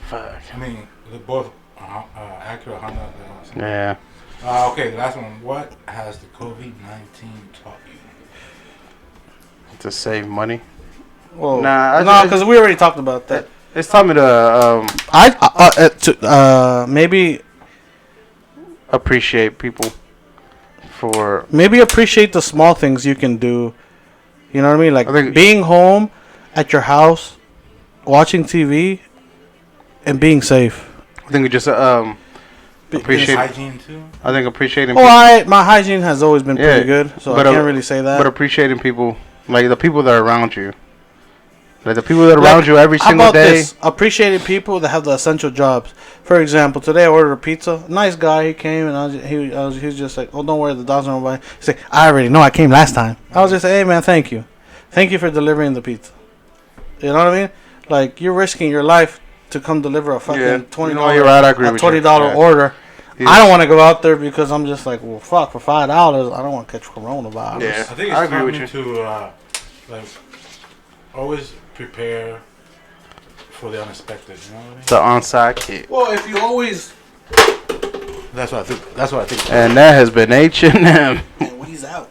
Fuck. I mean, they're both Acura, Honda. Yeah. Okay, the last one. What has the COVID-19 taught you? To save money. Well, Nah, no, because we already talked about that. It's taught me to Maybe appreciate people for. maybe appreciate the small things you can do. You know what I mean? Like I think- being home at your house, watching TV, and being safe. I think we just appreciate. Hygiene too. I think appreciating. Oh, my hygiene has always been pretty Yeah, good, so but, I can't really say that. But appreciating people, like the people that are around you, like the people that are Like, around you every how single about day. this? Appreciating people that have the essential jobs. For example, today I ordered a pizza. Nice guy, he came and he was just like, "Oh, don't worry, the dog's not by." He's like, "I already know, I came last time." I was just like, "Hey man, thank you for delivering the pizza." You know what I mean? Like you're risking your life to come deliver a fucking $20. You know, you're right. I agree with you. $20 Yeah. order. Yeah. I don't want to go out there because I'm just like, well, fuck, for $5, I don't want to catch coronavirus. Yeah. I think I it's agree with time to like always prepare for the unexpected. You know what I mean? The on-side kick. Well, if you always That's what I think. That's what I think. And that has been H&M. and we's out.